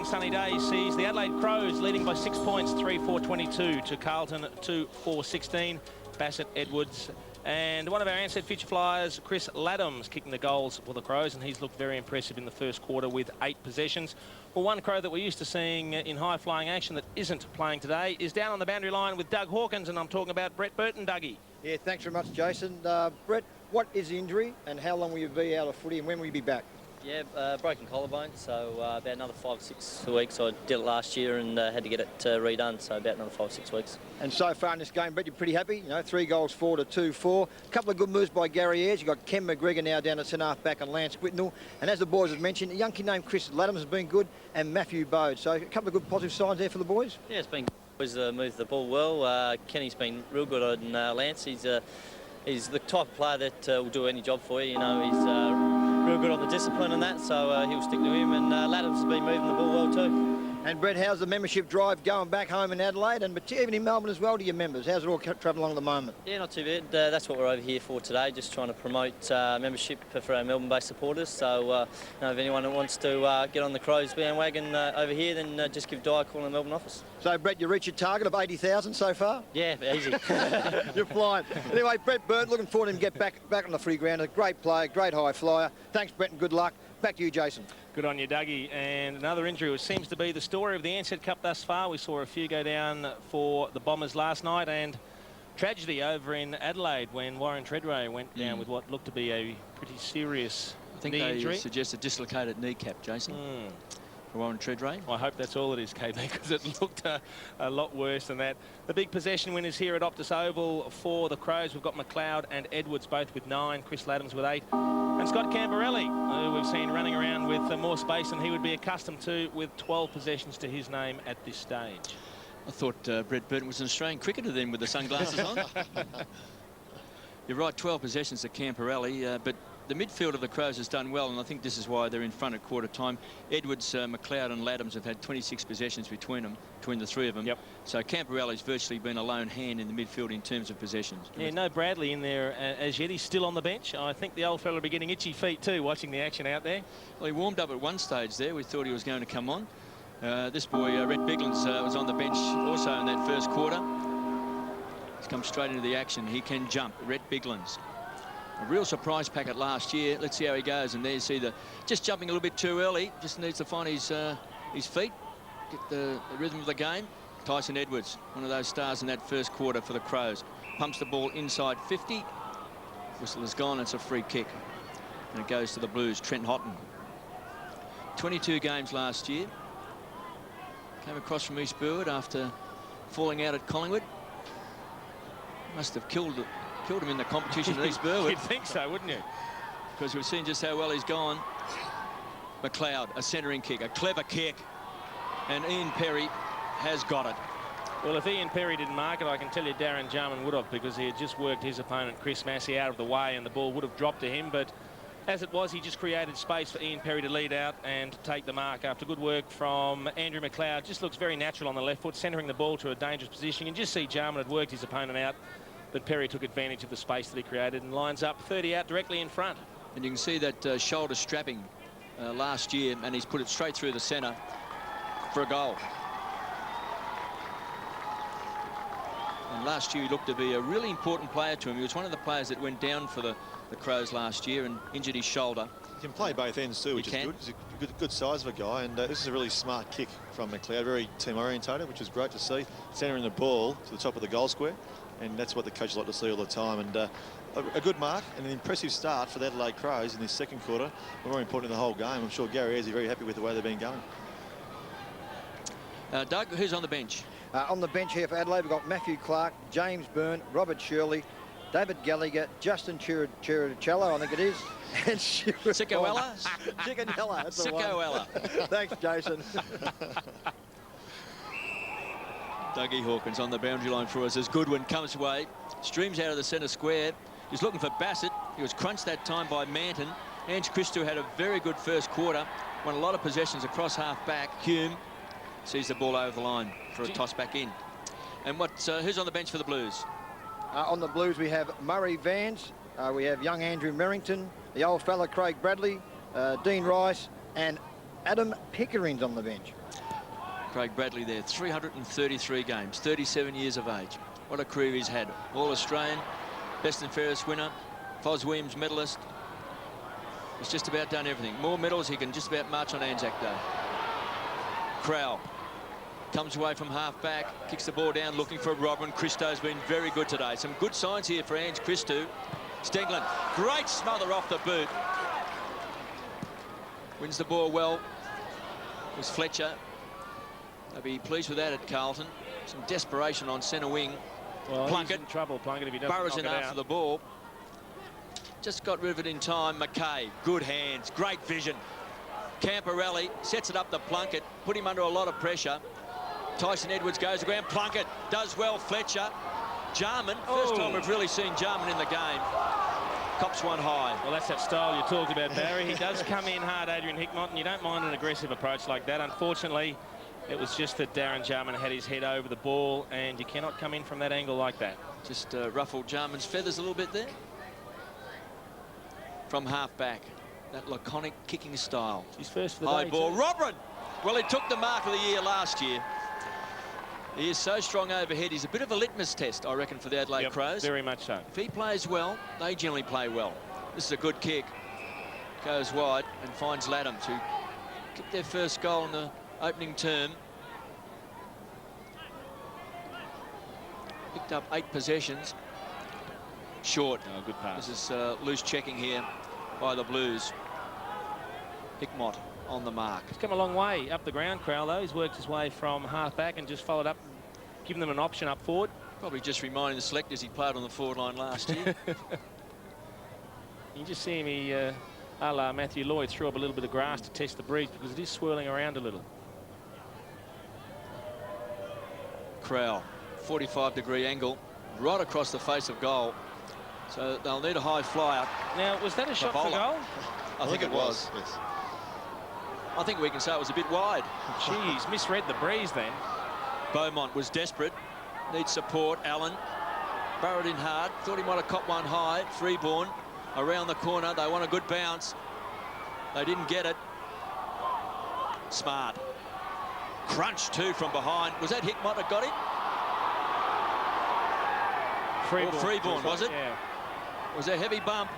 sunny day sees the Adelaide Crows leading by 6 points, 3-4-22 to Carlton 2-4-16. Bassett, Edwards, and one of our Ansett future flyers, Chris Laddams, kicking the goals for the Crows, and he's looked very impressive in the first quarter with 8 possessions. Well, one Crow that we're used to seeing in high-flying action that isn't playing today is down on the boundary line with Doug Hawkins, and I'm talking about Brett Burton. Dougie. Yeah, thanks very much, Jason. Brett, what is the injury and how long will you be out of footy and when will you be back? Yeah, broken collarbone, so about another 5 or 6 weeks. I did it last year and had to get it redone, so about another 5 or 6 weeks. And so far in this game, Brett, you're pretty happy. You know, 3 goals, 4-2-4. A couple of good moves by Gary Ayres. You've got Ken McGregor now down at centre-half back on Lance Whitnell. And as the boys have mentioned, a young kid named Chris Laddams has been good, and Matthew Bode. So a couple of good positive signs there for the boys. Yeah, it's been good. He's moved the ball well. Kenny's been real good on Lance. He's the type of player that will do any job for you. You know, he's real good on the discipline and that, so he'll stick to him. And Laddams has been moving the ball well too. And Brett, how's the membership drive going back home in Adelaide and even in Melbourne as well to your members? How's it all travelling along at the moment? Yeah, not too bad. That's what we're over here for today, just trying to promote membership for our Melbourne-based supporters. So you know, if anyone wants to get on the Crows bandwagon over here, then just give Di a call in the Melbourne office. So Brett, you reached your target of 80,000 so far? Yeah, easy. You're flying. Anyway, Brett Burton, looking forward to him to get back on the free ground. A great player, great high flyer. Thanks, Brett, and good luck. Back to you, Jason. Good on you, Dougie. And another injury, which seems to be the story of the Ansett Cup thus far. We saw a few go down for the Bombers last night, and tragedy over in Adelaide when Warren Treadray went down with what looked to be a pretty serious knee injury. Suggest a dislocated kneecap, Jason. For Warren Treadray. Well, I hope that's all it is, KB, because it looked a lot worse than that. The big possession winners here at Optus Oval for the Crows. We've got McLeod and Edwards both with 9, Chris Laddams with 8. And Scott Camberelli, who we've seen running around with more space than he would be accustomed to, with 12 possessions to his name at this stage. I thought Brett Burton was an Australian cricketer then with the sunglasses on. You're right, 12 possessions to Camberelli, but the midfield of the Crows has done well, and I think this is why they're in front at quarter time. Edwards, McLeod and Laddams have had 26 possessions between the three of them. Yep. So Camberelli's virtually been a lone hand in the midfield in terms of possessions. Yeah, no Bradley in there as yet. He's still on the bench. I think the old fella will be getting itchy feet too, watching the action out there. Well, he warmed up at one stage there. We thought he was going to come on. This boy, Rhett Biglands, was on the bench also in that first quarter. He's come straight into the action. He can jump, Rhett Biglands. A real surprise packet last year. Let's see how he goes. And there you see just jumping a little bit too early. Just needs to find his feet, get the rhythm of the game. Tyson Edwards, one of those stars in that first quarter for the Crows. Pumps the ball inside 50. Whistle is gone. It's a free kick. And it goes to the Blues. Trent Houghton. 22 games last year. Came across from East Burwood after falling out at Collingwood. Must have killed him in the competition at East Burwood. You'd think so, wouldn't you? Because we've seen just how well he's gone. McLeod, a centering kick, a clever kick. And Ian Perry has got it. Well, if Ian Perry didn't mark it, I can tell you Darren Jarman would have, because he had just worked his opponent, Chris Massey, out of the way, and the ball would have dropped to him. But as it was, he just created space for Ian Perry to lead out and take the mark after good work from Andrew McLeod. Just looks very natural on the left foot, centering the ball to a dangerous position. You can just see Jarman had worked his opponent out, but Perry took advantage of the space that he created and lines up 30 out directly in front. And you can see that shoulder strapping last year, and he's put it straight through the centre for a goal. And last year he looked to be a really important player to him. He was one of the players that went down for the Crows last year and injured his shoulder. He can play both ends too, which is good. He's a good size of a guy, and this is a really smart kick from McLeod, very team orientated, which is great to see. Centering the ball to the top of the goal square, and that's what the coaches like to see all the time. And a good mark and an impressive start for the Adelaide Crows in this second quarter, but more important in the whole game. I'm sure Gary Ayres is very happy with the way they've been going. Doug, who's on the bench? On the bench here for Adelaide, we've got Matthew Clark, James Byrne, Robert Shirley, David Gallagher, Justin Chiricello, I think it is, and Sikowella? Chickenella, that's the one. Sikowella. Thanks, Jason. Dougie Hawkins on the boundary line for us as Goodwin comes away, streams out of the centre square. He's looking for Bassett. He was crunched that time by Manton. Ange Christou had a very good first quarter, won a lot of possessions across half back. Hume sees the ball over the line for a toss back in. And who's on the bench for the Blues? On the Blues we have Murray Vance, we have young Andrew Merrington, the old fella Craig Bradley, Dean Rice, and Adam Pickering's on the bench. Craig Bradley there. 333 games, 37 years of age. What a career he's had. All-Australian, best and fairest winner, Fos Williams medalist. He's just about done everything. More medals, he can just about march on Anzac Day. Crowell comes away from half-back, kicks the ball down, looking for Robin. Christo's been very good today. Some good signs here for Ange Christo. Stenglen, great smother off the boot. Wins the ball well. It was Fletcher. They'll be pleased with that at Carlton. Some desperation on centre wing. Well, Plunkett. he's in trouble, Plunkett, if he doesn't Burrows knock in it after out. the ball. Just got rid of it in time. McKay, good hands, great vision. Camporelli sets it up to Plunkett, put him under a lot of pressure. Tyson Edwards goes to ground. Plunkett does well. Fletcher. Jarman. First time we've really seen Jarman in the game. Cops one high. Well, that's that style you talked about, Barry. He does come in hard, Adrian Hickmott, and you don't mind an aggressive approach like that. Unfortunately, it was just that Darren Jarman had his head over the ball, and you cannot come in from that angle like that. Just ruffled Jarman's feathers a little bit there. From half-back. That laconic kicking style. He's first for the high day, ball. too. Robin! Well, he took the mark of the year last year. He is so strong overhead. He's a bit of a litmus test, I reckon, for the Adelaide Crows. Very much so. If he plays well, they generally play well. This is a good kick. Goes wide and finds Laddams, who kicked their first goal in the opening term. Picked up 8 possessions. Short. Oh, good pass. This is loose checking here by the Blues. Hickmott on the mark. He's come a long way up the ground, Crowell, though. He's worked his way from half-back and just followed up, giving them an option up forward. Probably just reminding the selectors he played on the forward line last year. You just see him, a la Matthew Lloyd, threw up a little bit of grass to test the breeze because it is swirling around a little. Crowell, 45-degree angle, right across the face of goal. So they'll need a high flyer. Now, was that a shot for goal? I think it was. Yes. I think we can say it was a bit wide. Jeez, misread the breeze then. Beaumont was desperate. Needs support. Allen burrowed in hard. Thought he might have caught one high. Freeborn around the corner. They want a good bounce. They didn't get it. Smart. Crunch too from behind. Was that Hickmott that got him? Freeborn, was it? Yeah. Was a heavy bump.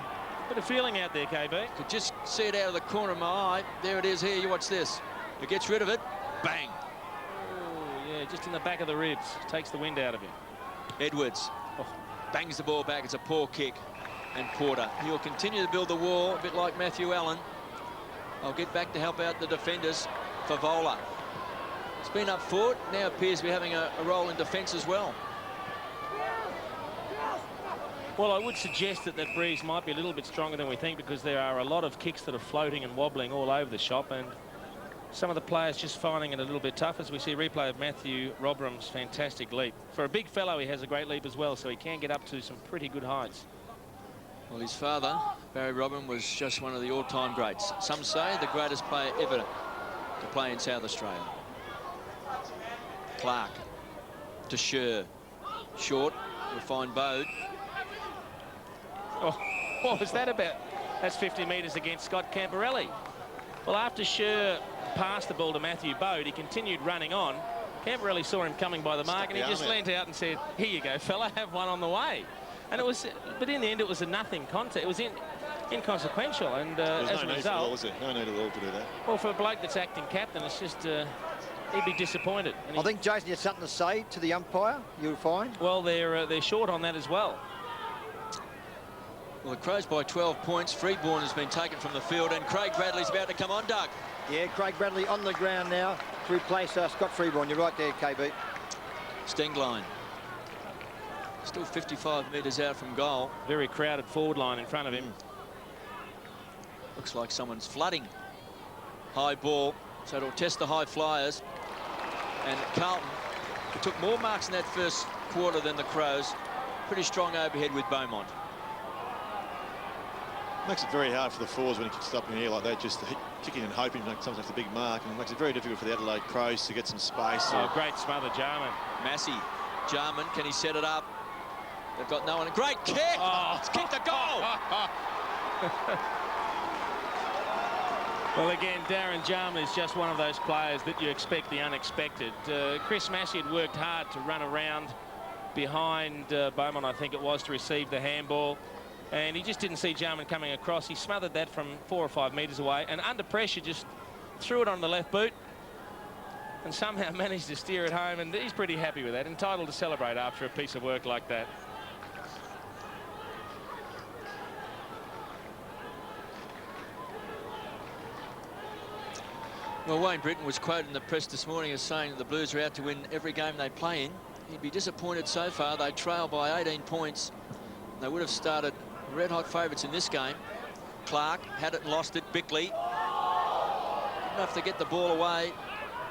Bit of feeling out there, KB. Could just see it out of the corner of my eye. There it is here. You watch this. It gets rid of it. Bang. Oh, yeah, just in the back of the ribs. Takes the wind out of him. Edwards bangs the ball back. It's a poor kick. And Porter. He'll continue to build the wall, a bit like Matthew Allen. I'll get back to help out the defenders. Favola. It's been up forward. Now appears to be having a role in defence as well. Well, I would suggest that that breeze might be a little bit stronger than we think because there are a lot of kicks that are floating and wobbling all over the shop, and some of the players just finding it a little bit tough, as we see a replay of Matthew Robram's fantastic leap. For a big fellow, he has a great leap as well, so he can get up to some pretty good heights. Well, his father, Barry Robram, was just one of the all-time greats. Some say the greatest player ever to play in South Australia. Clark to Scher. Short. We'll find Bode. Oh, what was that about? That's 50 metres against Scott Camporelli. Well, after Scher passed the ball to Matthew Bode, he continued running on. Camporelli saw him coming by the mark, and he just leant out and said, "Here you go, fella, have one on the way." And it was, but in the end, it was a nothing contest. It was inconsequential, and as a result, was it? No need at all to do that. Well, for a bloke that's acting captain, it's just he'd be disappointed. And I think Jason, you have something to say to the umpire. You'll find. Well, they're short on that as well. Well, the Crows by 12 points. Freeborn has been taken from the field, and Craig Bradley's about to come on, Doug. Yeah, Craig Bradley on the ground now to replace Scott Freeborn. You're right there, KB. Stengline. Still 55 metres out from goal. Very crowded forward line in front of him. Looks like someone's flooding. High ball, so it'll test the high flyers. And Carlton, who took more marks in that first quarter than the Crows. Pretty strong overhead with Beaumont. Makes it very hard for the forwards when he kicks it up in the air like that, just kicking and hoping sometimes that's a big mark, and it makes it very difficult for the Adelaide Crows to get some space. Oh, great smother, Jarman. Massey, Jarman, can he set it up? They've got no one. A great kick! Oh. It's kicked the goal! Well, again, Darren Jarman is just one of those players that you expect the unexpected. Chris Massey had worked hard to run around behind Beaumont, I think it was, to receive the handball. And he just didn't see Jarman coming across. He smothered that from 4 or 5 metres away. And under pressure, just threw it on the left boot. And somehow managed to steer it home. And he's pretty happy with that. Entitled to celebrate after a piece of work like that. Well, Wayne Britton was quoted in the press this morning as saying that the Blues are out to win every game they play in. He'd be disappointed so far. They trail by 18 points. They would have started red-hot favourites in this game. Clark had it and lost it. Bickley, good enough to get the ball away.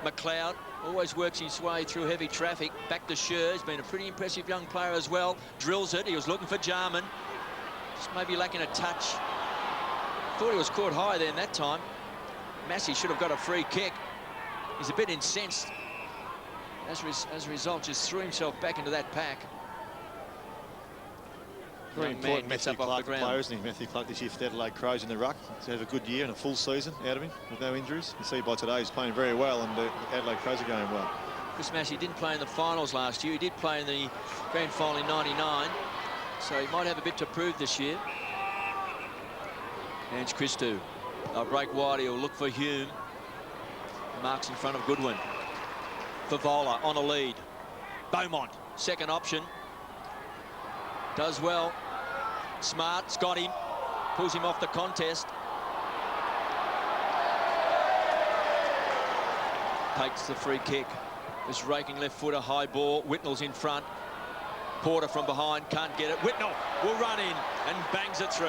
McLeod always works his way through heavy traffic. Back to Scher. He's been a pretty impressive young player as well. Drills it. He was looking for Jarman. Just maybe lacking a touch. Thought he was caught high then that time. Massey should have got a free kick. He's a bit incensed. As a result, just threw himself back into that pack. Very important Matthew Clark player, isn't he? Matthew Clark this year for the Adelaide Crows in the ruck. To have a good year and a full season out of him with no injuries. You see by today he's playing very well, and the Adelaide Crows are going well. Chris Massey didn't play in the finals last year. He did play in the grand final in '99, so he might have a bit to prove this year. Ange Christou. They'll break wide. He'll look for Hume. Marks in front of Goodwin. Favola on a lead. Beaumont, second option. Does well. Smart's got him. Pulls him off the contest. Takes the free kick. This raking left footer, high ball. Whitnell's in front. Porter from behind, can't get it. Whitnell will run in and bangs it through.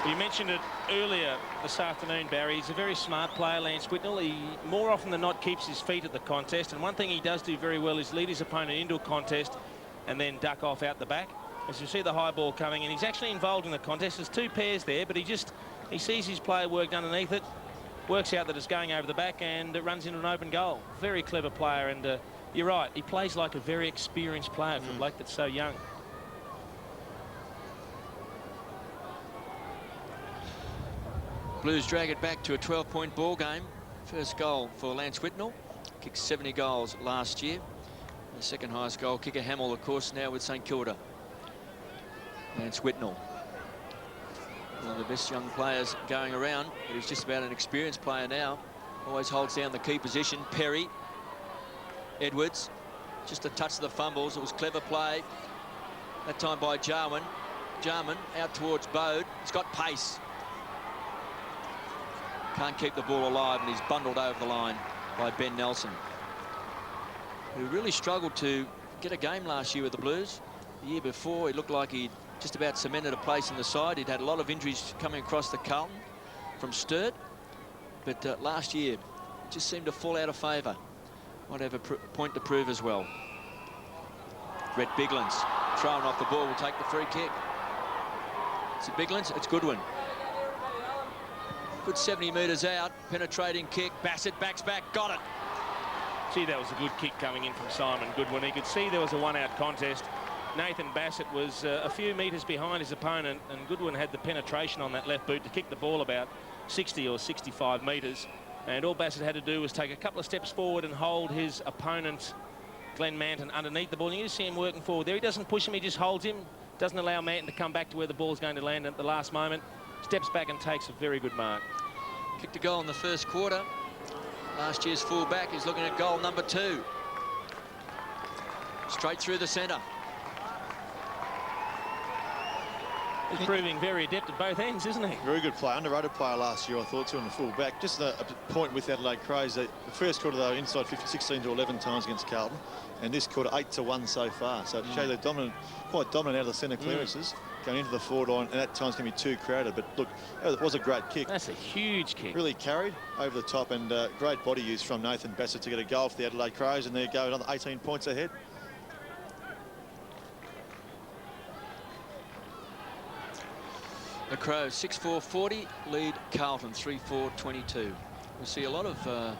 You mentioned it earlier this afternoon, Barry. He's a very smart player, Lance Whitnell. He more often than not keeps his feet at the contest, and one thing he does do very well is lead his opponent into a contest and then duck off out the back. As you see the high ball coming in, he's actually involved in the contest. There's 2 pairs there, but he sees his player worked underneath it, works out that it's going over the back, and it runs into an open goal. Very clever player, and you're right, he plays like a very experienced player for a bloke that's so young. Blues drag it back to a 12-point ball game. First goal for Lance Whitnell. Kicked 70 goals last year. The second highest goal kicker, Hamill, of course, now with St Kilda. Lance Whitnell. One of the best young players going around, but he's just about an experienced player now. Always holds down the key position. Perry. Edwards. Just a touch of the fumbles. It was clever play. That time by Jarman. Jarman out towards Bode. He's got pace. Can't keep the ball alive, and he's bundled over the line by Ben Nelson, who really struggled to get a game last year with the Blues. The year before, he looked like he'd just about cemented a place in the side. He'd had a lot of injuries coming across the Carlton from Sturt, but last year it just seemed to fall out of favour. Might have a point to prove as well. Rhett Biglands throwing off the ball will take the free kick. Is it Biglands? It's Goodwin. Good 70 metres out, penetrating kick. Bassett backs back, got it. Gee, that was a good kick coming in from Simon Goodwin. He could see there was a one-out contest. Nathan Bassett was a few metres behind his opponent, and Goodwin had the penetration on that left boot to kick the ball about 60 or 65 metres. And all Bassett had to do was take a couple of steps forward and hold his opponent, Glenn Manton, underneath the ball. And you see him working forward there. He doesn't push him, he just holds him. Doesn't allow Manton to come back to where the ball's going to land at the last moment. Steps back and takes a very good mark. Kicked a goal in the first quarter. Last year's full-back is looking at goal number 2. Straight through the centre. He's proving very adept at both ends, isn't he? Very good player, underrated player last year, I thought, too, in the full-back. Just a point with Adelaide Crows. The first quarter, they were inside 16 to 11 times against Carlton, and this quarter 8 to 1 so far. So to show they're dominant, quite dominant out of the centre clearances, going into the forward line, and at times can be too crowded. But look, it was a great kick. That's a huge kick. Really carried over the top, and great body use from Nathan Bassett to get a goal for the Adelaide Crows, and there you go, another 18 points ahead. The Crows 6-4-40 lead Carlton 3-4-22. We see a lot of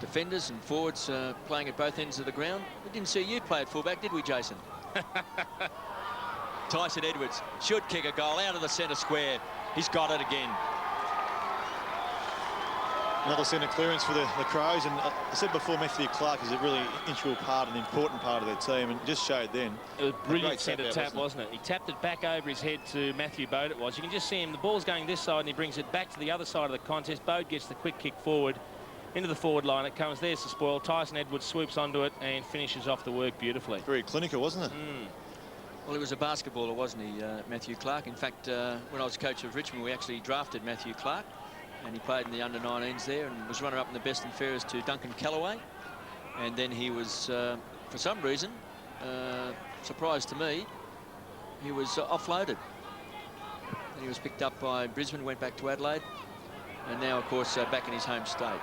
defenders and forwards playing at both ends of the ground. We didn't see you play at fullback, did we, Jason? Tyson Edwards should kick a goal out of the centre square. He's got it again. Another centre clearance for the Crows, and I said before, Matthew Clark is a really integral part, an important part of their team, and just showed then. It was a brilliant centre tap, wasn't it? He tapped it back over his head to Matthew Bode, it was. You can just see him, the ball's going this side, and he brings it back to the other side of the contest. Bode gets the quick kick forward into the forward line. It comes, there's the spoil. Tyson Edwards swoops onto it and finishes off the work beautifully. Very clinical, wasn't it? Well, he was a basketballer, wasn't he, Matthew Clark? In fact, when I was coach of Richmond, we actually drafted Matthew Clark, and he played in the under-19s there and was runner-up in the best and fairest to Duncan Callaway. And then he was, for some reason, surprise to me, he was offloaded. And he was picked up by Brisbane, went back to Adelaide, and now, of course, back in his home state.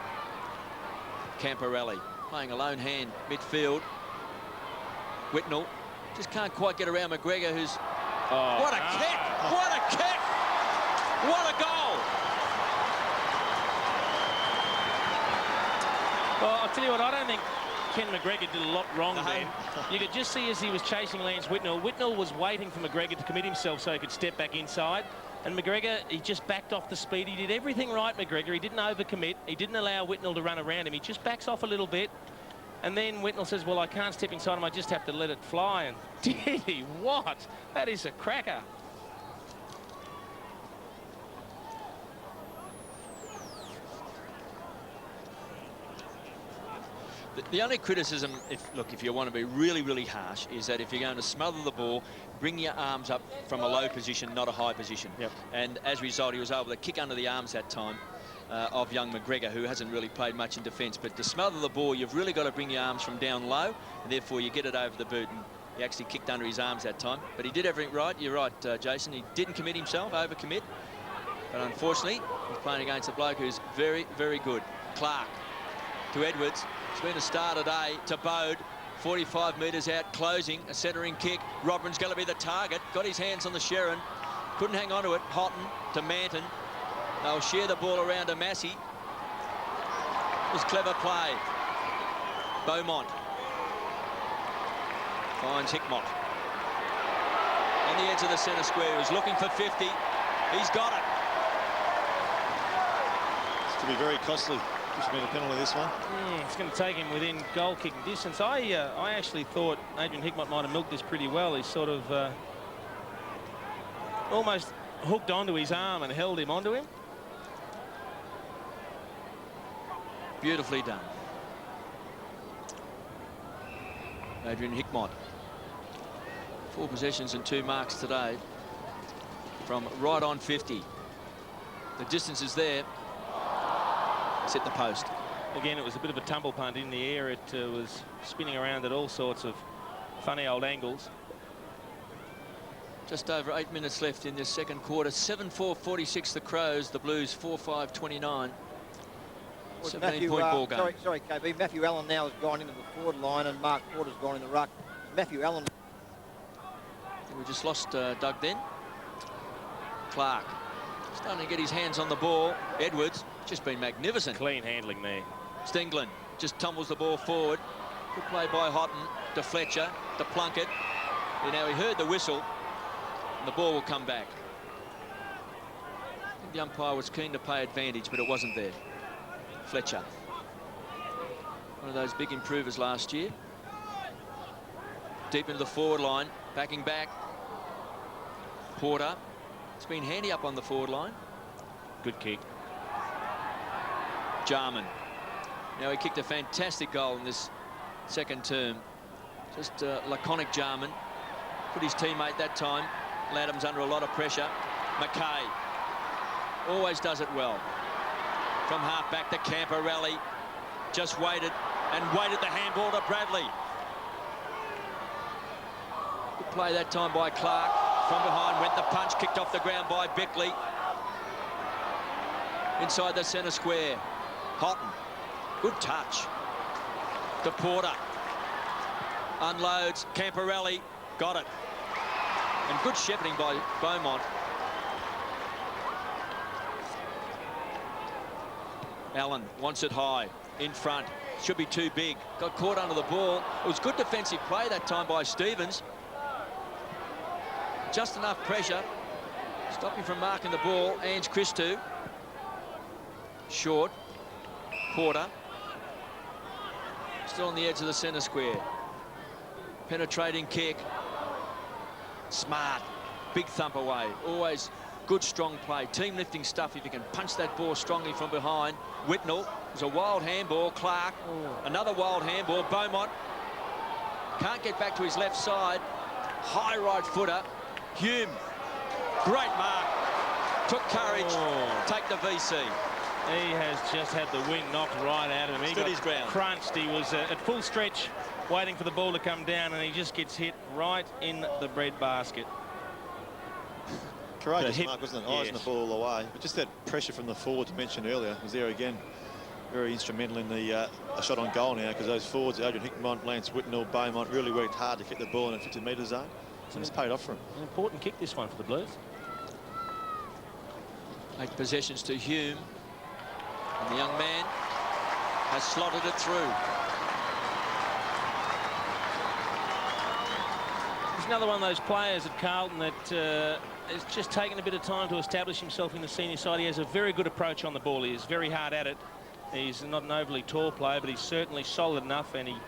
Camporelli playing a lone hand midfield. Whitnell just can't quite get around McGregor, who's... Oh, what a kick! What a kick! What a goal! Well, I'll tell you what, I don't think Ken McGregor did a lot wrong then. You could just see as he was chasing Lance Whitnell, Whitnell was waiting for McGregor to commit himself so he could step back inside. And McGregor, he just backed off the speed. He did everything right, McGregor. He didn't overcommit. He didn't allow Whitnell to run around him. He just backs off a little bit. And then Whitnell says, well, I can't step inside him. I just have to let it fly. And did he? What? That is a cracker. The only criticism, if you want to be really, really harsh, is that if you're going to smother the ball, bring your arms up from a low position, not a high position. Yep. And as a result, he was able to kick under the arms that time of young McGregor, who hasn't really played much in defence. But to smother the ball, you've really got to bring your arms from down low, and therefore you get it over the boot. And he actually kicked under his arms that time. But he did everything right. You're right, Jason. He didn't commit himself, overcommit. But unfortunately, he's playing against a bloke who's very, very good. Clark to Edwards. It's been a star today to Bode. 45 metres out, closing, a centering kick. Robin's going to be the target. Got his hands on the Sherrin. Couldn't hang on to it. Houghton to Manton. They'll share the ball around to Massey. It was clever play. Beaumont finds Hickmott. On the edge of the centre square. He was looking for 50. He's got it. It's to be very costly. Just made a penalty this one. It's going to take him within goal-kicking distance. I actually thought Adrian Hickmott might have milked this pretty well. He sort of almost hooked onto his arm and held him onto him. Beautifully done. Adrian Hickmott. 4 possessions and 2 marks today from right on 50. The distance is there. It's hit the post. Again, it was a bit of a tumble punt in the air. It was spinning around at all sorts of funny old angles. Just over 8 minutes left in this second quarter. 7-4-46 the Crows. The Blues 4-5-29. 17-point ball game. Sorry, KB. Matthew Allen now has gone into the forward line and Mark Porter's gone in the ruck. Matthew Allen. We just lost Doug then. Clark starting to get his hands on the ball. Edwards just been magnificent. Clean handling there. Stingland just tumbles the ball forward. Good play by Houghton to Fletcher to Plunkett. And now he heard the whistle and the ball will come back. I think the umpire was keen to pay advantage, but it wasn't there. Fletcher, one of those big improvers last year. Deep into the forward line, backing back. Porter, it's been handy up on the forward line. Good kick. Jarman. Now he kicked a fantastic goal in this second term. Just laconic Jarman. Put his teammate that time. Ladham's under a lot of pressure. McKay always does it well. From half back to Camporelli. Just waited and waited the handball to Bradley. Good play that time by Clark. From behind went the punch, kicked off the ground by Beckley. Inside the centre square. Houghton. Good touch. To Porter. Unloads. Camporelli. Got it. And good shepherding by Beaumont. Allen wants it high. In front. Should be too big. Got caught under the ball. It was good defensive play that time by Stevens. just enough pressure. Stop him from marking the ball. Ange Christou. Short. Porter. Still on the edge of the centre square. Penetrating kick. Smart. Big thump away. Always good, strong play. Team lifting stuff if you can punch that ball strongly from behind. Whitnell. There's a wild handball. Clark. Another wild handball. Beaumont. Can't get back to his left side. High right footer. Hume. Great mark. Took courage. Take the VC. He has just had the wing knocked right out of him. He Stood got his ground. Crunched. He was at full stretch waiting for the ball to come down, and he just gets hit right in the bread basket. Courageous mark, wasn't it? Eyes on the ball all the way. But just that pressure from the forwards mentioned earlier was there again. Very instrumental in the shot on goal now, because those forwards, Adrian Hickmott, Lance Whitnell, Beaumont, really worked hard to get the ball in the 50-metre zone. And it's paid off for him. An important kick, this one, for the Blues. 8 possessions to Hume. And the young man has slotted it through. He's another one of those players at Carlton that has just taken a bit of time to establish himself in the senior side. He has a very good approach on the ball. He is very hard at it. He's not an overly tall player, but he's certainly solid enough, and he's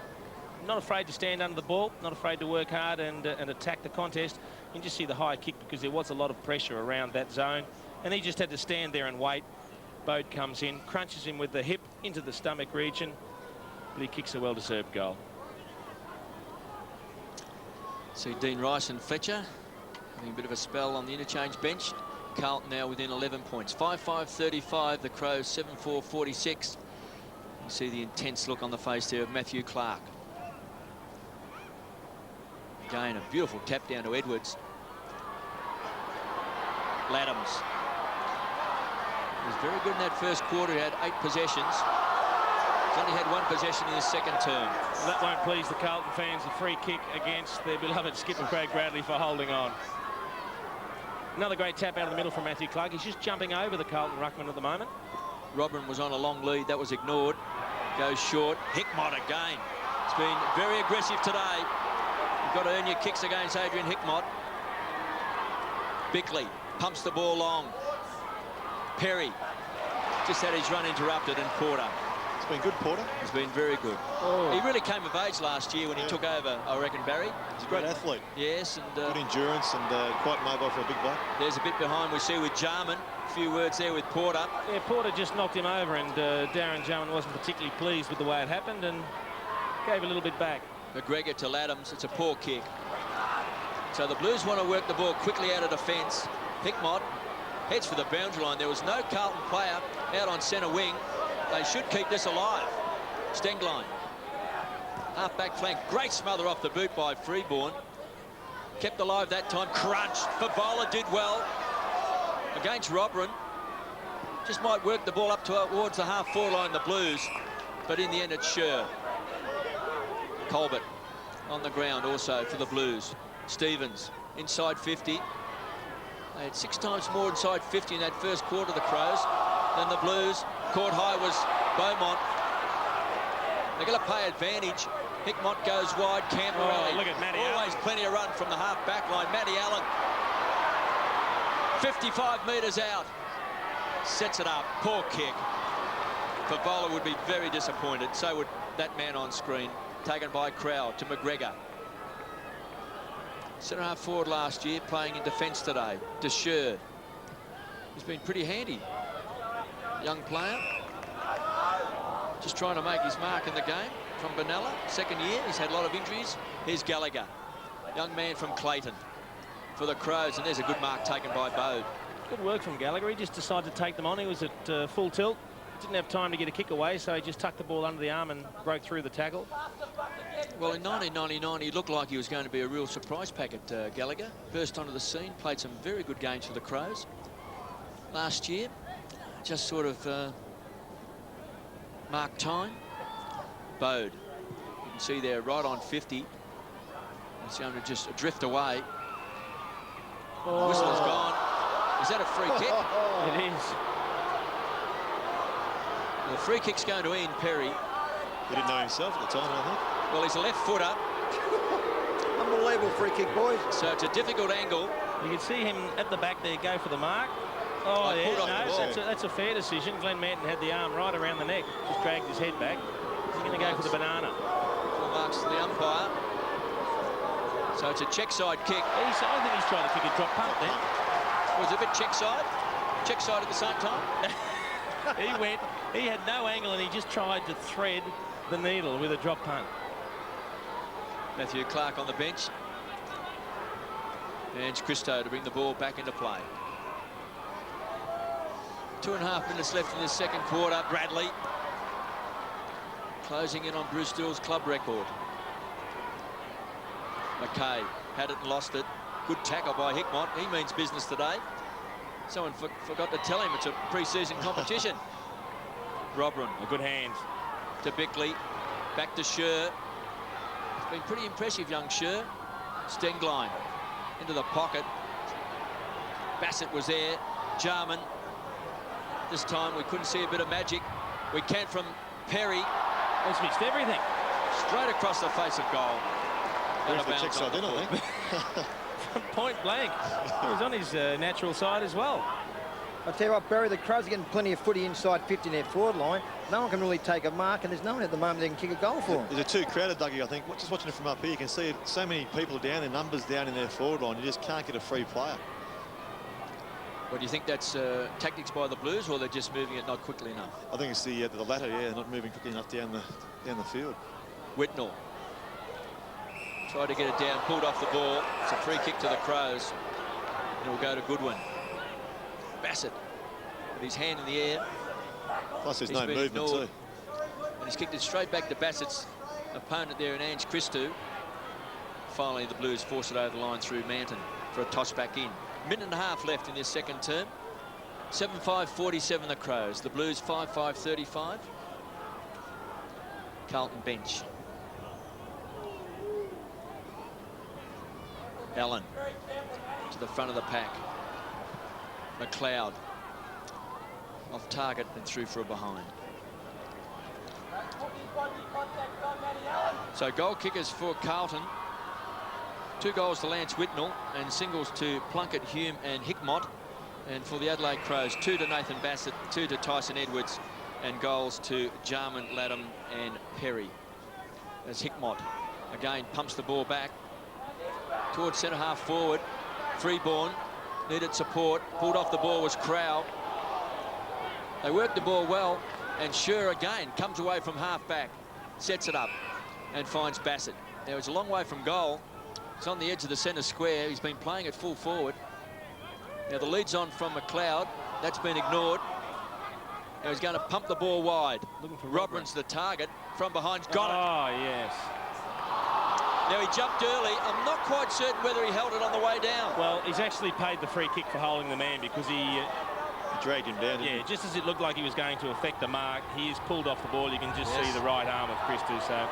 not afraid to stand under the ball, not afraid to work hard and attack the contest. You can just see the high kick because there was a lot of pressure around that zone, and he just had to stand there and wait. Bode comes in, crunches him with the hip into the stomach region, but he kicks a well-deserved goal. See Dean Rice and Fletcher having a bit of a spell on the interchange bench. Carlton now within 11 points. 5-5-35, the Crows 7-4-46. You see the intense look on the face there of Matthew Clark. Again, a beautiful tap down to Edwards. Laddams. He was very good in that first quarter. He had 8 possessions. He's only had 1 possession in his second term. That won't please the Carlton fans. A free kick against their beloved skipper Craig Bradley for holding on. Another great tap out of the middle from Matthew Clark. He's just jumping over the Carlton ruckman at the moment. Robin was on a long lead. That was ignored. Goes short. Hickmott again. It's been very aggressive today. You've got to earn your kicks against Adrian Hickmott. Bickley pumps the ball long. Perry just had his run interrupted, and Porter. It's been good, Porter. He's been very good. He really came of age last year when he took over, I reckon, Barry. He's a great athlete. Yes, and good endurance and quite mobile for a big bloke. There's a bit behind we see with Jarman. A few words there with Porter. Yeah, Porter just knocked him over, and Darren Jarman wasn't particularly pleased with the way it happened and gave a little bit back. McGregor to Laddams. It's a poor kick. So the Blues want to work the ball quickly out of defence. Hickmott heads for the boundary line. There was no Carlton player out on centre wing. They should keep this alive. Stenglein. Half-back flank. Great smother off the boot by Freeborn. Kept alive that time. Crunched. Favola did well against Robran. Just might work the ball up towards the half-forward line, the Blues. But in the end, it's Scher. Colbert on the ground also for the Blues. Stevens inside 50. They had 6 times more inside 50 in that first quarter, the Crows, than the Blues. Caught high was Beaumont. They're going to pay advantage. Hickmott goes wide. Camperelli. Look at Matty Always Allen. plenty of run from the half-back line. Matty Allen. 55 metres out. Sets it up. Poor kick. Favola would be very disappointed. So would that man on screen. Taken by Crowell to McGregor. Centre-half forward last year, playing in defence today. Desher. He's been pretty handy. Young player. Just trying to make his mark in the game from Benalla. Second year, he's had a lot of injuries. Here's Gallagher. Young man from Clayton for the Crows, and there's a good mark taken by Bode. Good work from Gallagher. He just decided to take them on. He was at full tilt. Didn't have time to get a kick away, so he just tucked the ball under the arm and broke through the tackle. Well, in 1999, he looked like he was going to be a real surprise packet, Gallagher. Burst onto the scene, played some very good games for the Crows. Last year, just sort of marked time. Bode, you can see there right on 50. He's going to just drift away. Whistle's gone. Is that a free kick? It is. The free kick's going to Ian Perry. He didn't know himself at the time, I think. Well, he's a left footer. Unbelievable free kick, boys. So it's a difficult angle. You can see him at the back there go for the mark. Oh, yeah, no, that's a fair decision. Glenn Manton had the arm right around the neck, just dragged his head back. He's going to go for the banana. Full marks to the umpire. So it's a check side kick. I think he's trying to kick a drop punt then. Was it a bit check side? Check side at the same time? He had no angle and he just tried to thread the needle with a drop punt. Matthew Clark on the bench. And Christo to bring the ball back into play. 2.5 minutes left in the second quarter. Bradley closing in on Bruce Dill's club record. McKay had it and lost it. Good tackle by Hickmott. He means business today. Someone forgot to tell him it's a pre-season competition. Robran. A good hand. To Bickley. Back to Scher. It's been pretty impressive, young Scher. Stenglein into the pocket. Bassett was there. Jarman. This time we couldn't see a bit of magic. We can from Perry. He's mixed everything. Straight across the face of goal. Where's the check side, didn't he? Point blank. He was on his natural side as well. I'll tell you what, Barry, the Crows are getting plenty of footy inside 50 in their forward line. No one can really take a mark, and there's no one at the moment that can kick a goal for them. They're too crowded, Dougie, I think. Just watching it from up here, you can see so many people down, their numbers down in their forward line. You just can't get a free player. Well, do you think that's tactics by the Blues, or they're just moving it not quickly enough? I think it's the latter, yeah, not moving quickly enough down the field. Whitnell tried to get it down, pulled off the ball. It's a free kick to the Crows, and it will go to Goodwin. Bassett with his hand in the air. Plus there's no movement too. And he's kicked it straight back to Bassett's opponent there in Ange Christou. Finally, the Blues force it over the line through Manton for a toss back in. Minute and a half left in this second term. 7-5-47 the Crows. The Blues 5-5-35. Carlton bench. Allen to the front of the pack. McLeod off target and through for a behind. So goal kickers for Carlton. 2 goals to Lance Whitnell and singles to Plunkett, Hume and Hickmott. And for the Adelaide Crows, 2 to Nathan Bassett, 2 to Tyson Edwards, and goals to Jarman, Latham and Perry. As Hickmott again pumps the ball back towards centre half forward. Freeborn needed support. Pulled off the ball was Crow. They worked the ball well, and Scher again comes away from half back, sets it up and finds Bassett. Now it's a long way from goal. It's on the edge of the centre square. He's been playing it full forward. Now the lead's on from McLeod. That's been ignored. Now he's going to pump the ball wide. Looking for Robran's the target. From behind, got it. Oh, yes. Now he jumped early. I'm not quite certain whether he held it on the way down. Well, he's actually paid the free kick for holding the man because he dragged him down. Yeah, just as it looked like he was going to affect the mark, he is pulled off the ball. You can just see the right arm of Christou. So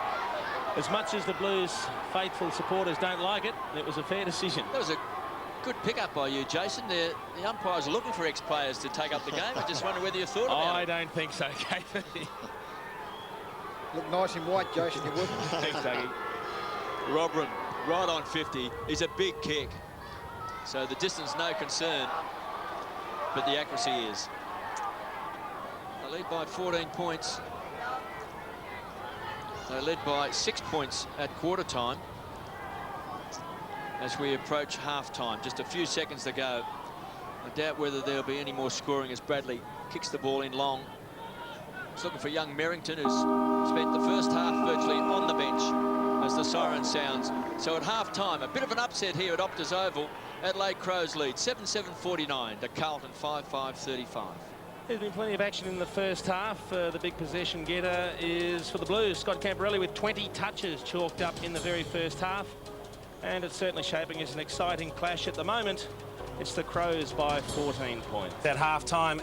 as much as the Blues faithful supporters don't like it, it was a fair decision. That was a good pick-up by you, Jason. The umpires are looking for ex-players to take up the game. I just wonder whether you thought about it. I don't think so, Kate. Look nice and white, Jason, you would. Thanks, Dougie. Robran, right on 50, is a big kick. So the distance, no concern, but the accuracy is. They lead by 14 points. They led by 6 points at quarter time as we approach half time. Just a few seconds to go. I doubt whether there'll be any more scoring as Bradley kicks the ball in long. He's looking for young Merrington, who's spent the first half virtually on the bench as the siren sounds. So at half time, a bit of an upset here at Optus Oval. Adelaide Crows lead 7-7-49 to Carlton 5-5-35. There's been plenty of action in the first half. The big possession getter is for the Blues. Scott Camporelli with 20 touches chalked up in the very first half. And it's certainly shaping as an exciting clash at the moment. It's the Crows by 14 points. At half time.